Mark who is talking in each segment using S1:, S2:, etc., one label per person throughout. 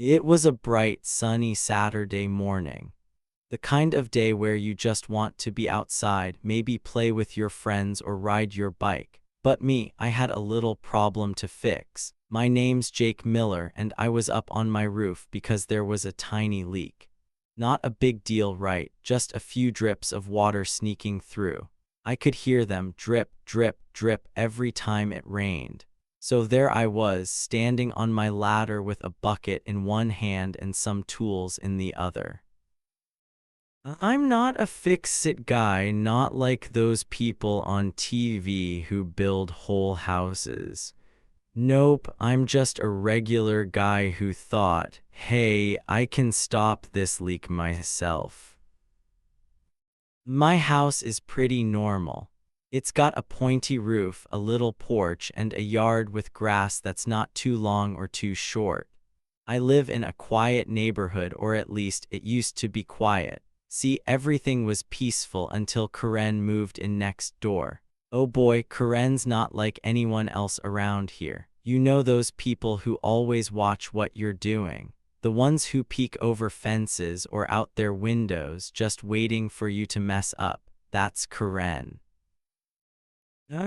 S1: It was a bright, sunny Saturday morning. The kind of day where you just want to be outside, maybe play with your friends or ride your bike. But me, I had a little problem to fix. My name's Jake Miller and I was up on my roof because there was a tiny leak. Not a big deal, right? Just a few drips of water sneaking through. I could hear them drip, drip, drip every time it rained. So there I was, standing on my ladder with a bucket in one hand and some tools in the other. I'm not a fix-it guy, not like those people on TV who build whole houses. Nope, I'm just a regular guy who thought, hey, I can stop this leak myself. My house is pretty normal. It's got a pointy roof, a little porch, and a yard with grass that's not too long or too short. I live in a quiet neighborhood, or at least it used to be quiet. See, everything was peaceful until Karen moved in next door. Oh boy, Karen's not like anyone else around here. You know those people who always watch what you're doing. The ones who peek over fences or out their windows just waiting for you to mess up. That's Karen.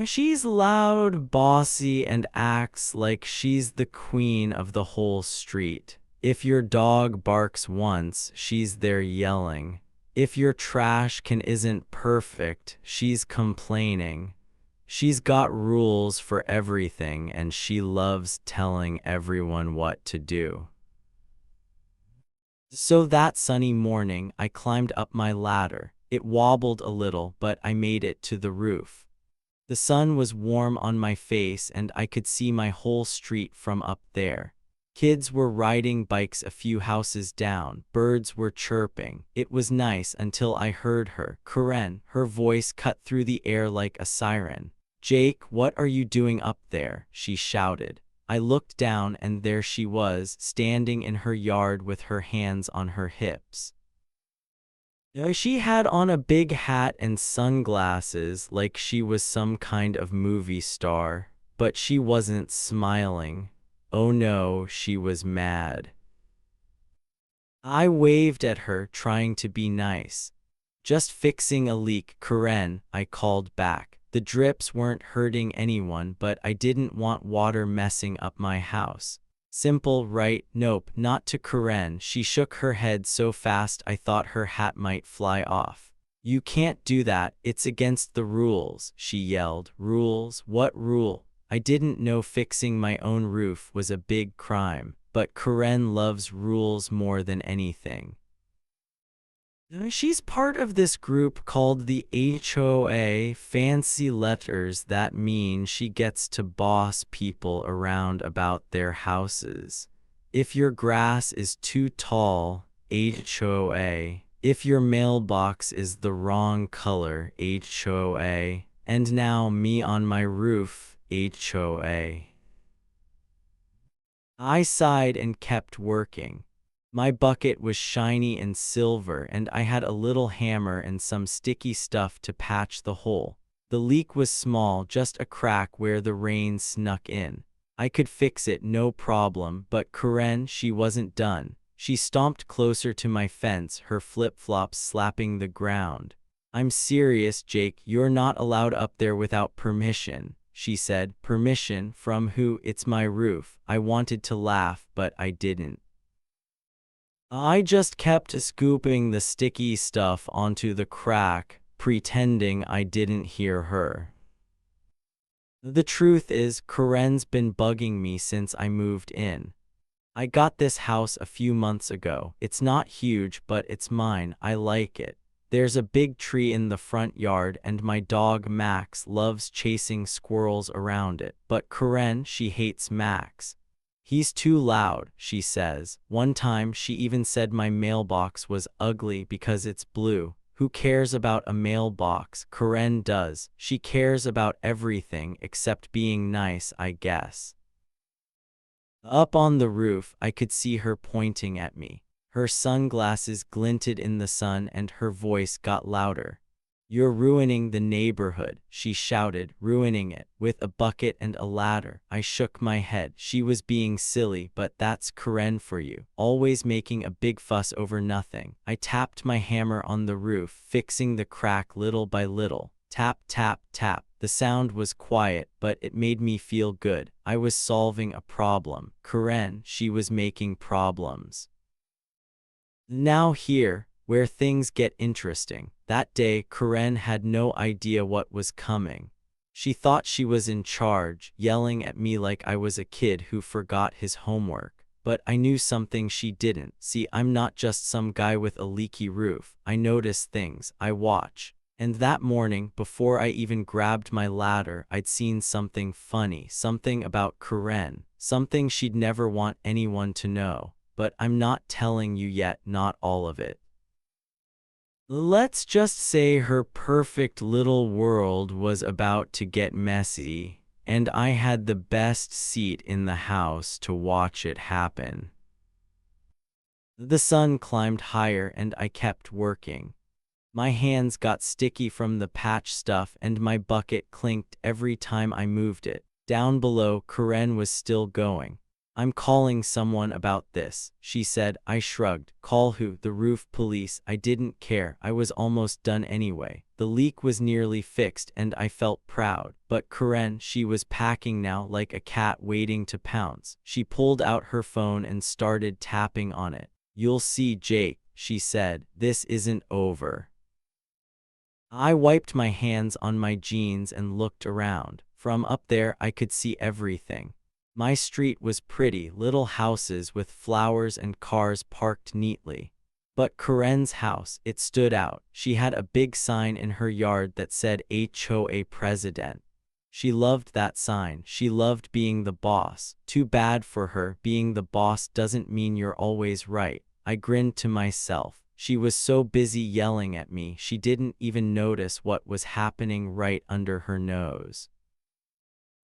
S1: She's loud, bossy, and acts like she's the queen of the whole street. If your dog barks once, she's there yelling. If your trash can isn't perfect, she's complaining. She's got rules for everything and she loves telling everyone what to do. So that sunny morning, I climbed up my ladder. It wobbled a little, but I made it to the roof. The sun was warm on my face and I could see my whole street from up there. Kids were riding bikes a few houses down. Birds were chirping. It was nice until I heard her, Karen. Her voice cut through the air like a siren. Jake, what are you doing up there? She shouted. I looked down and there she was, standing in her yard with her hands on her hips. She had on a big hat and sunglasses like she was some kind of movie star, but she wasn't smiling. Oh no, she was mad. I waved at her, trying to be nice. Just fixing a leak, Karen, I called back. The drips weren't hurting anyone, but I didn't want water messing up my house. Simple, right? Nope, not to Karen. She shook her head so fast I thought her hat might fly off. You can't do that, it's against the rules, she yelled. Rules? What rule? I didn't know fixing my own roof was a big crime, but Karen loves rules more than anything. She's part of this group called the HOA, fancy letters that mean she gets to boss people around about their houses. If your grass is too tall, HOA. If your mailbox is the wrong color, HOA. And now me on my roof, HOA. I sighed and kept working. My bucket was shiny and silver and I had a little hammer and some sticky stuff to patch the hole. The leak was small, just a crack where the rain snuck in. I could fix it, no problem, but Karen, she wasn't done. She stomped closer to my fence, her flip-flops slapping the ground. I'm serious, Jake, you're not allowed up there without permission, she said. Permission from who? It's my roof. I wanted to laugh, but I didn't. I just kept scooping the sticky stuff onto the crack, pretending I didn't hear her. The truth is, Karen's been bugging me since I moved in. I got this house a few months ago. It's not huge, but it's mine. I like it. There's a big tree in the front yard and my dog Max loves chasing squirrels around it. But Karen, she hates Max. He's too loud, she says. One time she even said my mailbox was ugly because it's blue. Who cares about a mailbox? Karen does. She cares about everything except being nice, I guess. Up on the roof, I could see her pointing at me. Her sunglasses glinted in the sun and her voice got louder. "You're ruining the neighborhood," she shouted, "ruining it, with a bucket and a ladder." I shook my head. She was being silly, but that's Karen for you, always making a big fuss over nothing. I tapped my hammer on the roof, fixing the crack little by little. Tap, tap, tap. The sound was quiet, but it made me feel good. I was solving a problem. Karen, she was making problems. Now here, where things get interesting. That day, Karen had no idea what was coming. She thought she was in charge, yelling at me like I was a kid who forgot his homework. But I knew something she didn't. See, I'm not just some guy with a leaky roof. I notice things. I watch. And that morning, before I even grabbed my ladder, I'd seen something funny, something about Karen, something she'd never want anyone to know. But I'm not telling you yet, not all of it. Let's just say her perfect little world was about to get messy, and I had the best seat in the house to watch it happen. The sun climbed higher and I kept working. My hands got sticky from the patch stuff and my bucket clinked every time I moved it. Down below, Karen was still going. "I'm calling someone about this," she said. I shrugged. "Call who?" "The roof police." I didn't care. I was almost done anyway. The leak was nearly fixed and I felt proud. But Karen, she was packing now like a cat waiting to pounce. She pulled out her phone and started tapping on it. "You'll see, Jake," she said. "This isn't over." I wiped my hands on my jeans and looked around. From up there, I could see everything. My street was pretty, little houses with flowers and cars parked neatly. But Karen's house, it stood out. She had a big sign in her yard that said HOA President. She loved that sign. She loved being the boss. Too bad for her. Being the boss doesn't mean you're always right. I grinned to myself. She was so busy yelling at me, she didn't even notice what was happening right under her nose.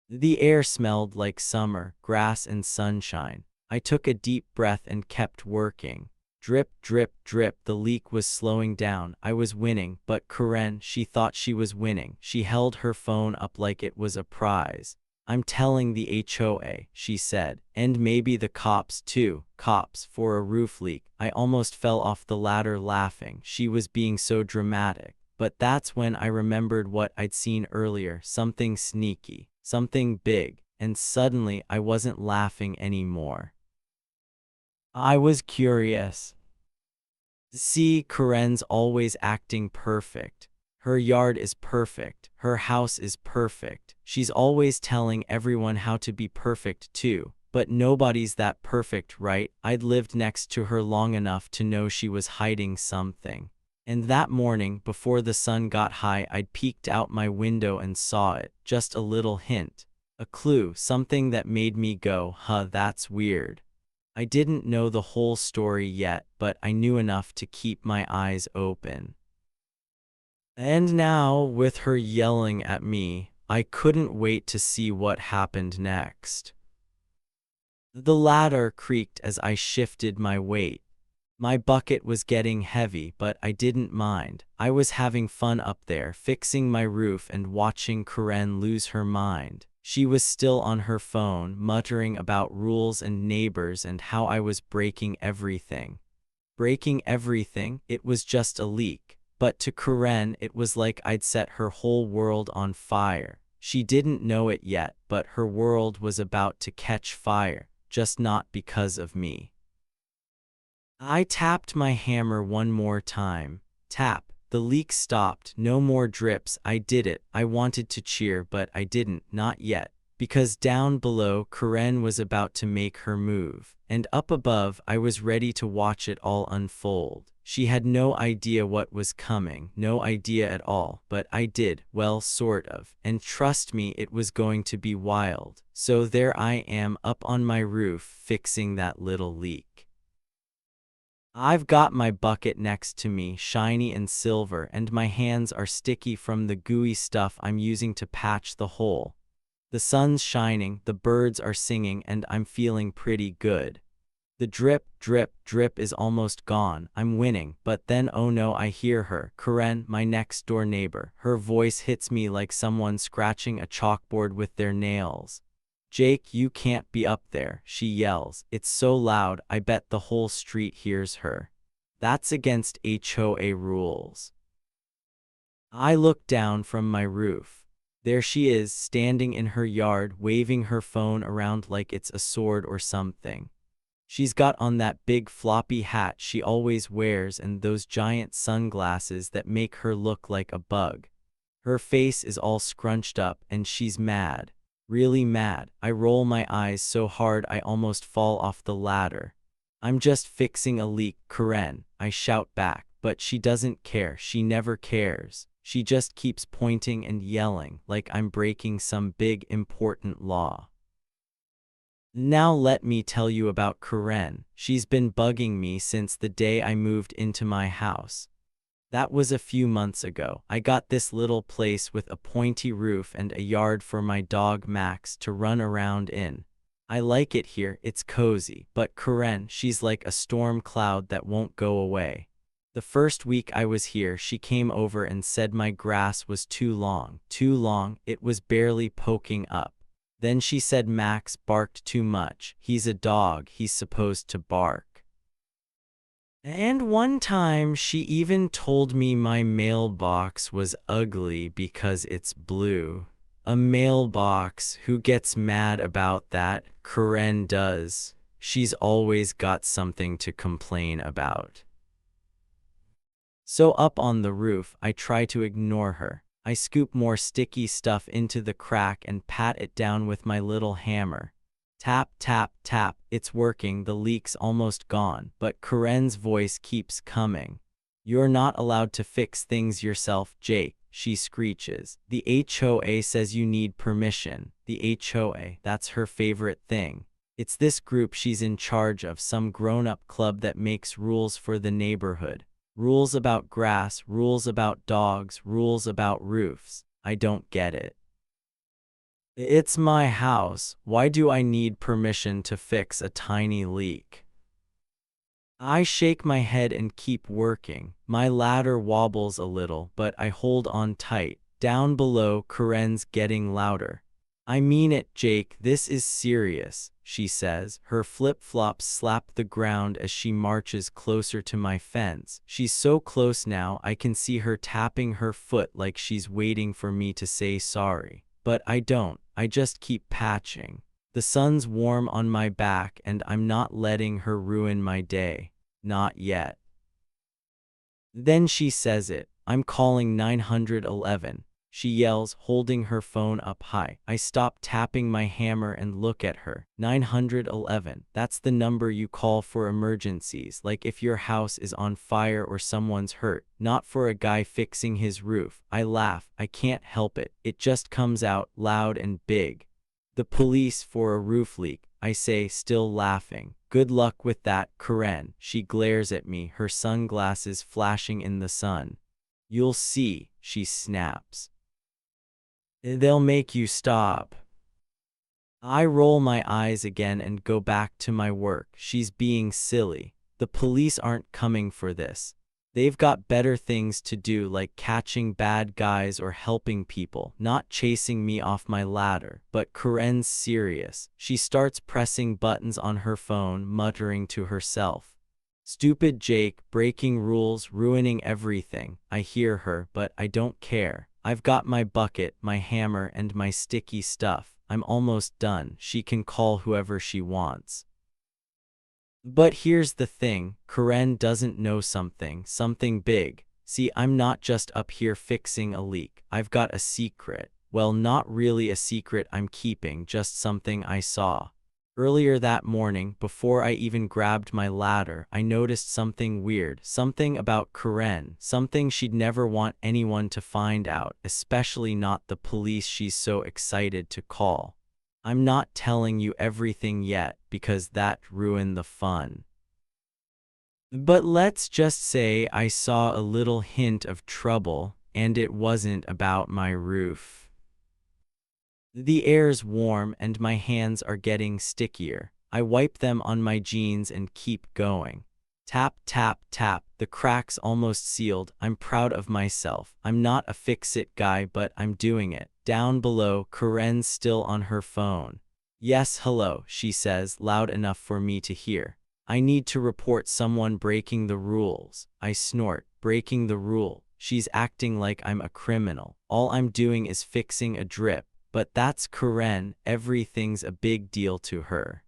S1: The air smelled like summer, grass and sunshine. I took a deep breath and kept working. Drip, drip, drip. The leak was slowing down. I was winning, but Karen, she thought she was winning. She held her phone up like it was a prize. "I'm telling the HOA," she said, "and maybe the cops too." Cops for a roof leak. I almost fell off the ladder laughing. She was being so dramatic. But that's when I remembered what I'd seen earlier, something sneaky, something big, and suddenly I wasn't laughing anymore. I was curious. See, Karen's always acting perfect. Her yard is perfect. Her house is perfect. She's always telling everyone how to be perfect too. But nobody's that perfect, right? I'd lived next to her long enough to know she was hiding something. And that morning, before the sun got high, I'd peeked out my window and saw it. Just a little hint. A clue, something that made me go, "Huh, that's weird." I didn't know the whole story yet, but I knew enough to keep my eyes open. And now, with her yelling at me, I couldn't wait to see what happened next. The ladder creaked as I shifted my weight. My bucket was getting heavy, but I didn't mind. I was having fun up there, fixing my roof and watching Karen lose her mind. She was still on her phone, muttering about rules and neighbors and how I was breaking everything. Breaking everything? It was just a leak. But to Karen, it was like I'd set her whole world on fire. She didn't know it yet, but her world was about to catch fire, just not because of me. I tapped my hammer one more time. Tap. The leak stopped. No more drips. I did it. I wanted to cheer, but I didn't, not yet. Because down below, Karen was about to make her move. And up above, I was ready to watch it all unfold. She had no idea what was coming, no idea at all, but I did, well, sort of. And trust me, it was going to be wild. So there I am up on my roof, fixing that little leak. I've got my bucket next to me, shiny and silver, and my hands are sticky from the gooey stuff I'm using to patch the hole. The sun's shining, the birds are singing, and I'm feeling pretty good. The drip, drip, drip is almost gone. I'm winning, but then oh no, I hear her. Karen, my next door neighbor. Her voice hits me like someone scratching a chalkboard with their nails. Jake, you can't be up there, she yells. It's so loud, I bet the whole street hears her. That's against HOA rules. I look down from my roof. There she is, standing in her yard, waving her phone around like it's a sword or something. She's got on that big floppy hat she always wears and those giant sunglasses that make her look like a bug. Her face is all scrunched up and she's mad. Really mad. I roll my eyes so hard I almost fall off the ladder. I'm just fixing a leak, Karen, I shout back, but she doesn't care. She never cares. She just keeps pointing and yelling like I'm breaking some big important law. Now let me tell you about Karen. She's been bugging me since the day I moved into my house. That was a few months ago. I got this little place with a pointy roof and a yard for my dog Max to run around in. I like it here, it's cozy, but Karen, she's like a storm cloud that won't go away. The first week I was here, she came over and said my grass was too long, it was barely poking up. Then she said Max barked too much. He's a dog, he's supposed to bark. And one time she even told me my mailbox was ugly because it's blue. A mailbox, who gets mad about that? Karen does. She's always got something to complain about. So up on the roof, I try to ignore her. I scoop more sticky stuff into the crack and pat it down with my little hammer. Tap, tap, tap, it's working, the leak's almost gone, but Karen's voice keeps coming. You're not allowed to fix things yourself, Jake, she screeches. The HOA says you need permission. The HOA, that's her favorite thing. It's this group she's in charge of, some grown-up club that makes rules for the neighborhood. Rules about grass, rules about dogs, rules about roofs. I don't get it. It's my house. Why do I need permission to fix a tiny leak? I shake my head and keep working. My ladder wobbles a little, but I hold on tight. Down below, Karen's getting louder. I mean it, Jake, this is serious, she says. Her flip-flops slap the ground as she marches closer to my fence. She's so close now, I can see her tapping her foot like she's waiting for me to say sorry. But I don't, I just keep patching. The sun's warm on my back and I'm not letting her ruin my day. Not yet. Then she says it. I'm calling 911. She yells, holding her phone up high. I stop tapping my hammer and look at her. 911, that's the number you call for emergencies, like if your house is on fire or someone's hurt, not for a guy fixing his roof. I laugh, I can't help it. It just comes out loud and big. The police for a roof leak, I say, still laughing. Good luck with that, Karen. She glares at me, her sunglasses flashing in the sun. You'll see, she snaps. They'll make you stop. I roll my eyes again and go back to my work. She's being silly. The police aren't coming for this. They've got better things to do, like catching bad guys or helping people, not chasing me off my ladder. But Karen's serious. She starts pressing buttons on her phone, muttering to herself. Stupid Jake, breaking rules, ruining everything. I hear her, but I don't care. I've got my bucket, my hammer, and my sticky stuff. I'm almost done. She can call whoever she wants. But here's the thing, Karen doesn't know something big. See, I'm not just up here fixing a leak. I've got a secret. Well, not really a secret I'm keeping, just something I saw. Earlier that morning, before I even grabbed my ladder, I noticed something weird, something about Karen, something she'd never want anyone to find out, especially not the police she's so excited to call. I'm not telling you everything yet, because that'd ruin the fun. But let's just say I saw a little hint of trouble, and it wasn't about my roof. The air's warm and my hands are getting stickier. I wipe them on my jeans and keep going. Tap, tap, tap, the crack's almost sealed. I'm proud of myself. I'm not a fix-it guy, but I'm doing it. Down below, Karen's still on her phone. Yes, hello, she says, loud enough for me to hear. I need to report someone breaking the rules. I snort, breaking the rule. She's acting like I'm a criminal. All I'm doing is fixing a drip. But that's Karen, everything's a big deal to her.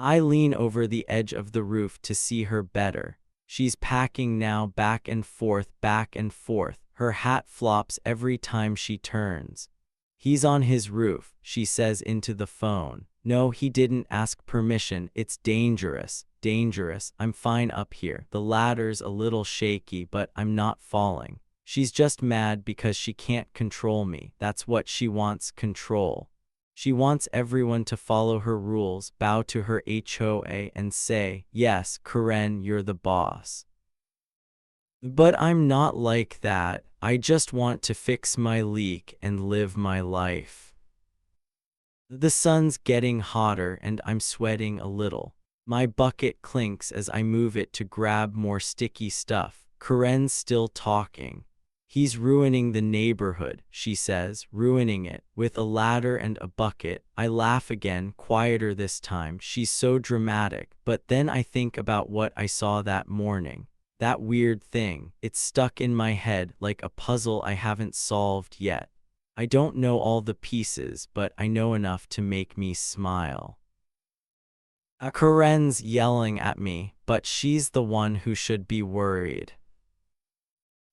S1: I lean over the edge of the roof to see her better. She's packing now, back and forth, back and forth. Her hat flops every time she turns. He's on his roof, she says into the phone. No, he didn't ask permission. It's dangerous, dangerous. I'm fine up here. The ladder's a little shaky, but I'm not falling. She's just mad because she can't control me. That's what she wants, control. She wants everyone to follow her rules, bow to her HOA and say, yes, Karen, you're the boss. But I'm not like that. I just want to fix my leak and live my life. The sun's getting hotter and I'm sweating a little. My bucket clinks as I move it to grab more sticky stuff. Karen's still talking. He's ruining the neighborhood, she says, ruining it. With a ladder and a bucket, I laugh again, quieter this time. She's so dramatic. But then I think about what I saw that morning. That weird thing. It's stuck in my head like a puzzle I haven't solved yet. I don't know all the pieces, but I know enough to make me smile. Karen's yelling at me, but she's the one who should be worried.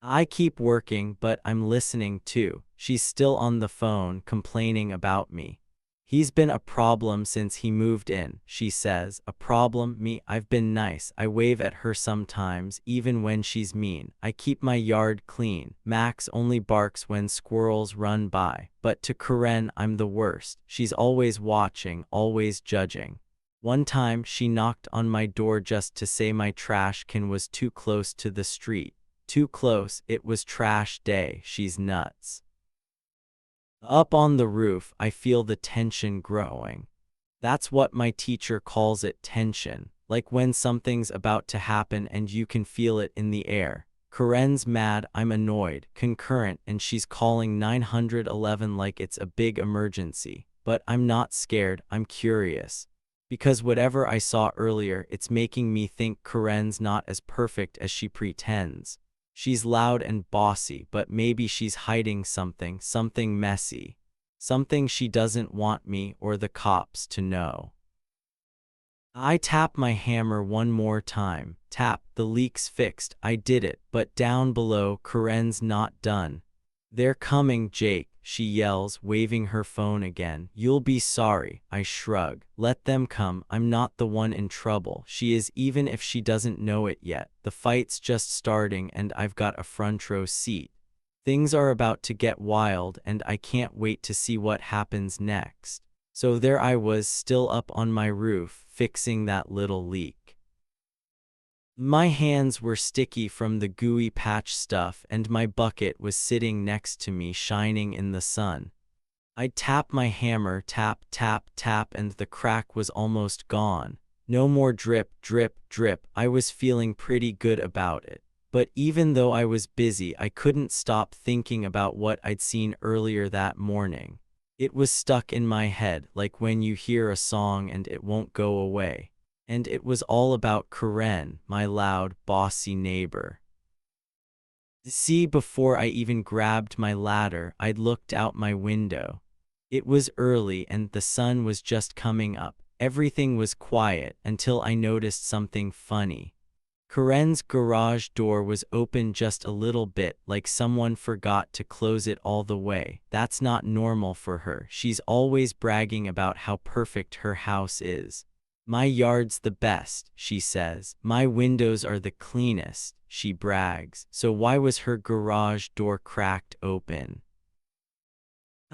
S1: I keep working, but I'm listening too. She's still on the phone, complaining about me. He's been a problem since he moved in, she says. A problem? Me? I've been nice. I wave at her sometimes, even when she's mean. I keep my yard clean. Max only barks when squirrels run by. But to Karen, I'm the worst. She's always watching, always judging. One time, she knocked on my door just to say my trash can was too close to the street. Too close, it was trash day. She's nuts. Up on the roof, I feel the tension growing. That's what my teacher calls it, tension, like when something's about to happen and you can feel it in the air. Karen's mad, I'm annoyed, concurrent, and she's calling 911 like it's a big emergency. But I'm not scared, I'm curious. Because whatever I saw earlier, it's making me think Karen's not as perfect as she pretends. She's loud and bossy, but maybe she's hiding something, something messy. Something she doesn't want me or the cops to know. I tap my hammer one more time. Tap, the leak's fixed. I did it, but down below, Karen's not done. They're coming, Jake, she yells, waving her phone again. You'll be sorry, I shrug. Let them come, I'm not the one in trouble. She is, even if she doesn't know it yet. The fight's just starting and I've got a front row seat. Things are about to get wild and I can't wait to see what happens next. So there I was, still up on my roof, fixing that little leak. My hands were sticky from the gooey patch stuff and my bucket was sitting next to me, shining in the sun. I'd tap my hammer, tap, tap, tap, and the crack was almost gone. No more drip, drip, drip. I was feeling pretty good about it. But even though I was busy, I couldn't stop thinking about what I'd seen earlier that morning. It was stuck in my head, like when you hear a song and it won't go away. And it was all about Karen, my loud, bossy neighbor. See, before I even grabbed my ladder, I'd looked out my window. It was early and the sun was just coming up. Everything was quiet until I noticed something funny. Karen's garage door was open just a little bit, like someone forgot to close it all the way. That's not normal for her. She's always bragging about how perfect her house is. My yard's the best, she says. My windows are the cleanest, she brags. So why was her garage door cracked open?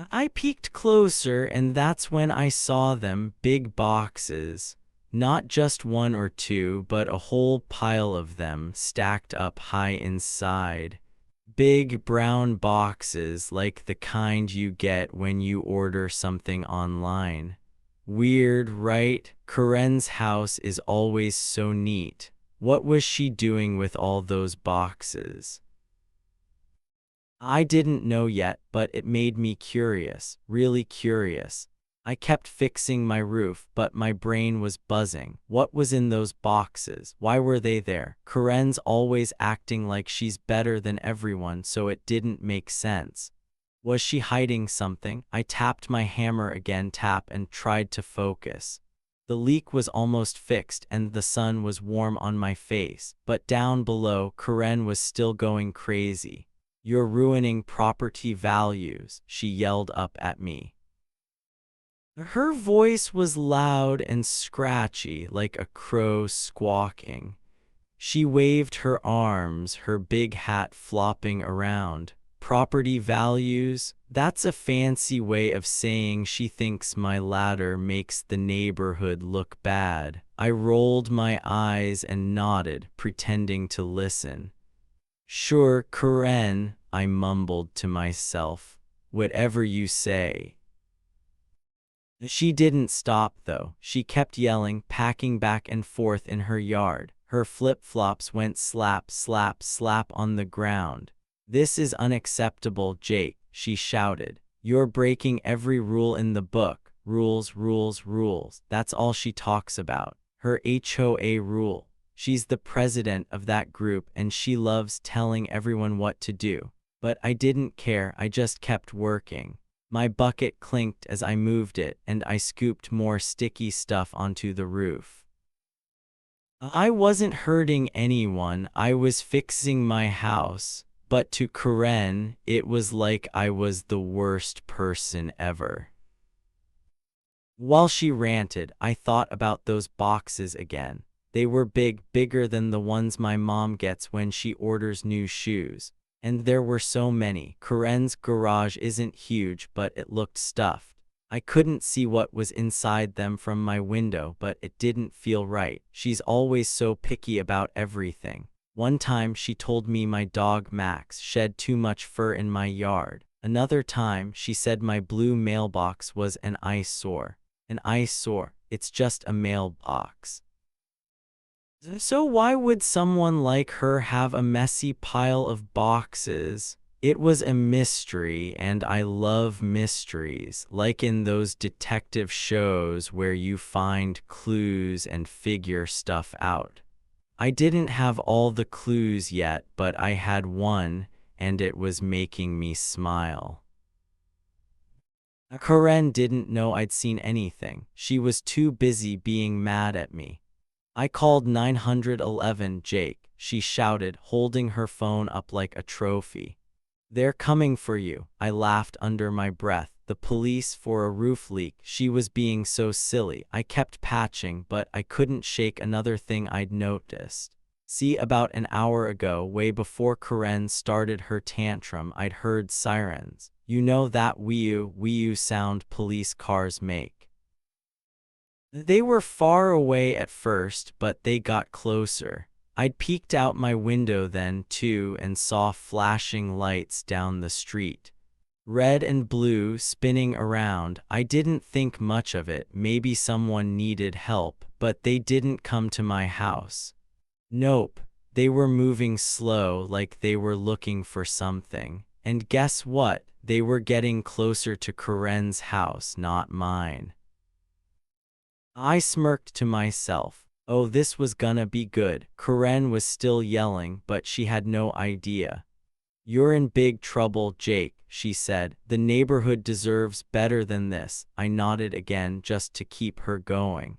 S1: I peeked closer and that's when I saw them, big boxes. Not just one or two, but a whole pile of them stacked up high inside. Big brown boxes like the kind you get when you order something online. Weird, right? Karen's house is always so neat. What was she doing with all those boxes? I didn't know yet, but it made me curious, really curious. I kept fixing my roof, but my brain was buzzing. What was in those boxes? Why were they there? Karen's always acting like she's better than everyone, so it didn't make sense. Was she hiding something? I tapped my hammer again, and tried to focus. The leak was almost fixed and the sun was warm on my face, but down below, Karen was still going crazy. "You're ruining property values," she yelled up at me. Her voice was loud and scratchy, like a crow squawking. She waved her arms, her big hat flopping around. "Property values? That's a fancy way of saying she thinks my ladder makes the neighborhood look bad." I rolled my eyes and nodded, pretending to listen. "Sure, Karen," I mumbled to myself. "Whatever you say." She didn't stop, though. She kept yelling, packing back and forth in her yard. Her flip-flops went slap, slap, slap on the ground. "This is unacceptable, Jake," she shouted. "You're breaking every rule in the book. Rules, rules, rules. That's all she talks about. Her HOA rule. She's the president of that group and she loves telling everyone what to do." But I didn't care, I just kept working. My bucket clinked as I moved it, and I scooped more sticky stuff onto the roof. I wasn't hurting anyone, I was fixing my house, but to Karen, it was like I was the worst person ever. While she ranted, I thought about those boxes again. They were big, bigger than the ones my mom gets when she orders new shoes. And there were so many. Karen's garage isn't huge, but it looked stuffed. I couldn't see what was inside them from my window, but it didn't feel right. She's always so picky about everything. One time she told me my dog Max shed too much fur in my yard. Another time she said my blue mailbox was an eyesore. An eyesore, it's just a mailbox. So why would someone like her have a messy pile of boxes? It was a mystery, and I love mysteries, like in those detective shows where you find clues and figure stuff out. I didn't have all the clues yet, but I had one, and it was making me smile. Karen didn't know I'd seen anything. She was too busy being mad at me. "I called 911, Jake," she shouted, holding her phone up like a trophy. "They're coming for you." I laughed under my breath. "The police for a roof leak." She was being so silly. I kept patching, but I couldn't shake another thing I'd noticed. See, about an hour ago, way before Karen started her tantrum, I'd heard sirens. You know that wee-oo sound police cars make. They were far away at first, but they got closer. I'd peeked out my window then, too, and saw flashing lights down the street. Red and blue, spinning around. I didn't think much of it. Maybe someone needed help, but they didn't come to my house. Nope, they were moving slow, like they were looking for something. And guess what? They were getting closer to Karen's house, not mine. I smirked to myself. Oh, this was gonna be good. Karen was still yelling, but she had no idea. "You're in big trouble, Jake," she said. "The neighborhood deserves better than this." I nodded again just to keep her going.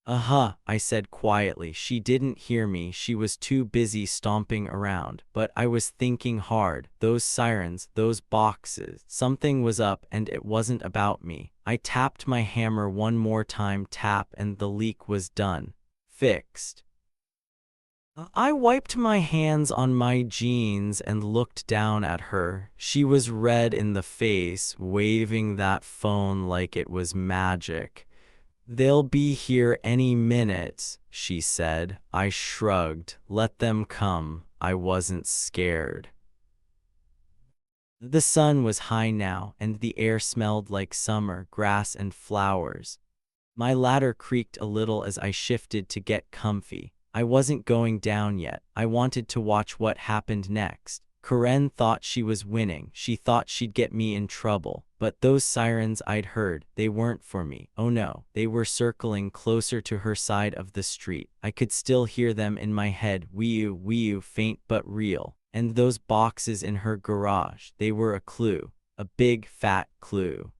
S1: "Uh-huh," I said quietly. She didn't hear me, she was too busy stomping around. But I was thinking hard. Those sirens, those boxes. Something was up, and it wasn't about me. I tapped my hammer one more time, and the leak was done. Fixed. I wiped my hands on my jeans and looked down at her. She was red in the face, waving that phone like it was magic. "They'll be here any minute," she said. I shrugged. Let them come. I wasn't scared. The sun was high now, and the air smelled like summer, grass and flowers. My ladder creaked a little as I shifted to get comfy. I wasn't going down yet. I wanted to watch what happened next. Karen thought she was winning. She thought she'd get me in trouble. But those sirens I'd heard, they weren't for me. Oh no, they were circling closer to her side of the street. I could still hear them in my head, wee-oo, faint but real. And those boxes in her garage, they were a clue. A big, fat clue.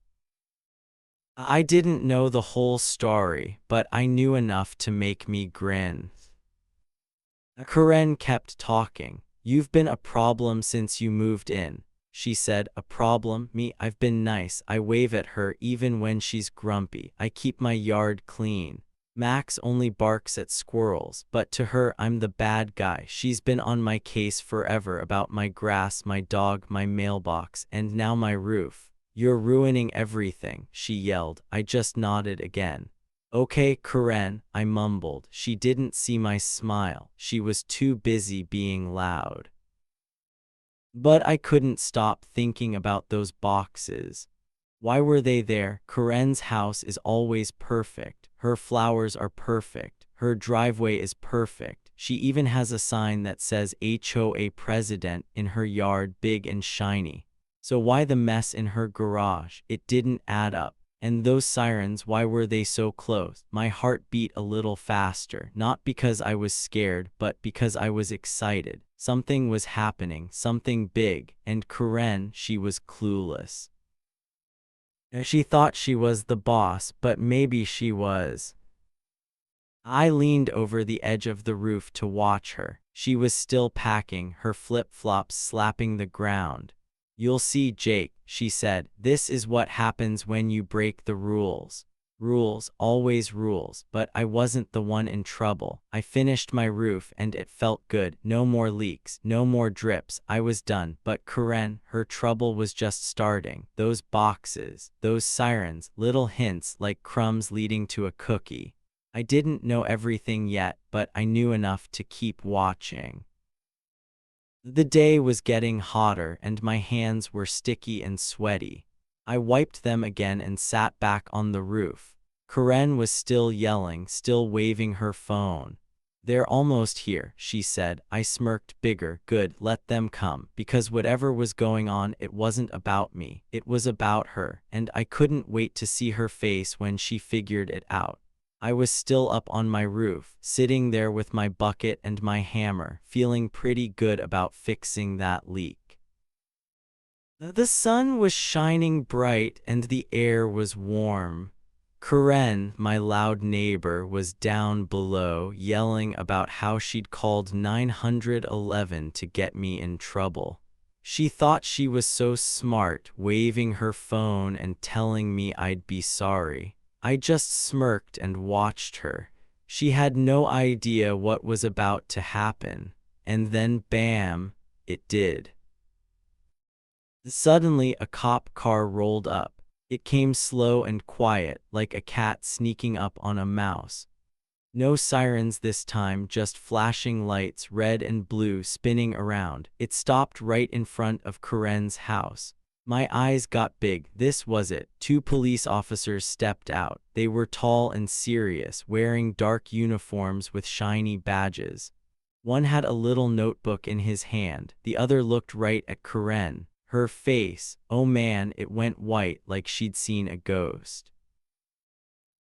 S1: I didn't know the whole story, but I knew enough to make me grin. Karen kept talking. You've been a problem since you moved in, she said. A problem? Me? I've been nice. I wave at her even when she's grumpy. I keep my yard clean. Max only barks at squirrels, but to her I'm the bad guy. She's been on my case forever about my grass, my dog, my mailbox, and now my roof. You're ruining everything, she yelled. I just nodded again. Okay, Karen, I mumbled. She didn't see my smile. She was too busy being loud. But I couldn't stop thinking about those boxes. Why were they there? Karen's house is always perfect. Her flowers are perfect. Her driveway is perfect. She even has a sign that says HOA President in her yard, big and shiny. So why the mess in her garage? It didn't add up. And those sirens, why were they so close? My heart beat a little faster, not because I was scared, but because I was excited. Something was happening, something big, and Karen, she was clueless. She thought she was the boss, but maybe she was. I leaned over the edge of the roof to watch her. She was still packing, her flip-flops slapping the ground. You'll see, Jake, she said. This is what happens when you break the rules. Rules, always rules, but I wasn't the one in trouble. I finished my roof and it felt good. No more leaks, no more drips. I was done. But Karen, her trouble was just starting. Those boxes, those sirens, little hints like crumbs leading to a cookie. I didn't know everything yet, but I knew enough to keep watching. The day was getting hotter and my hands were sticky and sweaty. I wiped them again and sat back on the roof. Karen was still yelling, still waving her phone. They're almost here, she said. I smirked bigger. Good, let them come. Because whatever was going on, it wasn't about me. It was about her, and I couldn't wait to see her face when she figured it out. I was still up on my roof, sitting there with my bucket and my hammer, feeling pretty good about fixing that leak. The sun was shining bright and the air was warm. Karen, my loud neighbor, was down below, yelling about how she'd called 911 to get me in trouble. She thought she was so smart, waving her phone and telling me I'd be sorry. I just smirked and watched her. She had no idea what was about to happen. And then bam, it did. Suddenly a cop car rolled up. It came slow and quiet, like a cat sneaking up on a mouse. No sirens this time, just flashing lights, red and blue, spinning around. It stopped right in front of Karen's house. My eyes got big. This was it. Two police officers stepped out. They were tall and serious, wearing dark uniforms with shiny badges. One had a little notebook in his hand. The other looked right at Karen. Her face, oh man, it went white like she'd seen a ghost.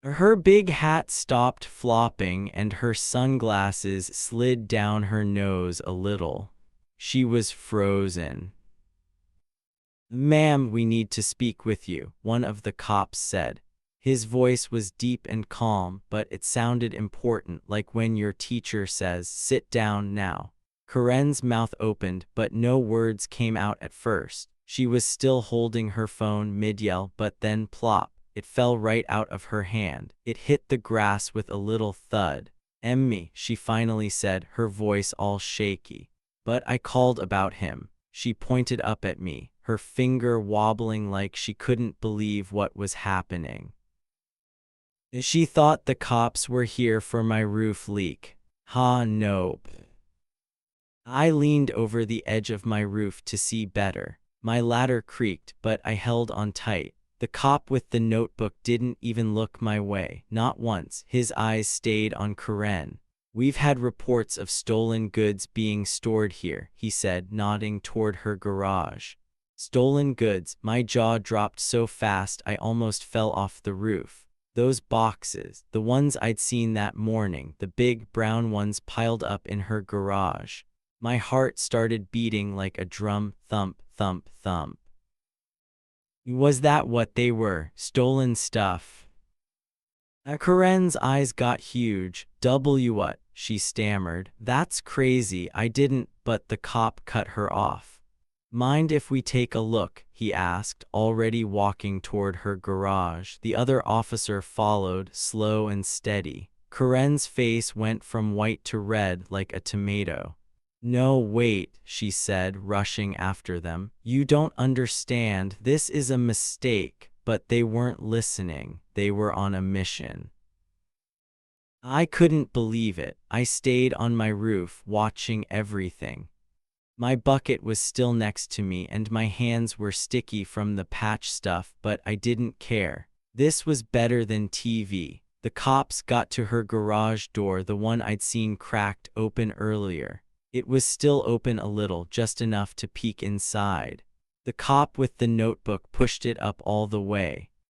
S1: Her big hat stopped flopping and her sunglasses slid down her nose a little. She was frozen. Ma'am, we need to speak with you, one of the cops said. His voice was deep and calm, but it sounded important, like when your teacher says, "Sit down now." Karen's mouth opened, but no words came out at first. She was still holding her phone mid-yell, but then plop, it fell right out of her hand. It hit the grass with a little thud. "Emmy," she finally said, her voice all shaky. "But I called about him." She pointed up at me, her finger wobbling like she couldn't believe what was happening. She thought the cops were here for my roof leak. Nope. I leaned over the edge of my roof to see better. My ladder creaked, but I held on tight. The cop with the notebook didn't even look my way, not once. His eyes stayed on Karen. "We've had reports of stolen goods being stored here," he said, nodding toward her garage. Stolen goods. My jaw dropped so fast I almost fell off the roof. Those boxes, the ones I'd seen that morning, the big brown ones piled up in her garage. My heart started beating like a drum, thump, thump, thump. Was that what they were? Stolen stuff? Karen's eyes got huge. What? She stammered. "That's crazy, I didn't," but the cop cut her off. "Mind if we take a look?" he asked, already walking toward her garage. The other officer followed, slow and steady. Karen's face went from white to red like a tomato. "No, wait," she said, rushing after them. "You don't understand. This is a mistake." But they weren't listening. They were on a mission. I couldn't believe it. I stayed on my roof, watching everything. My bucket was still next to me and my hands were sticky from the patch stuff, but I didn't care. This was better than TV. The cops got to her garage door, the one I'd seen cracked open earlier. It was still open a little, just enough to peek inside. The cop with the notebook pushed it up all the way.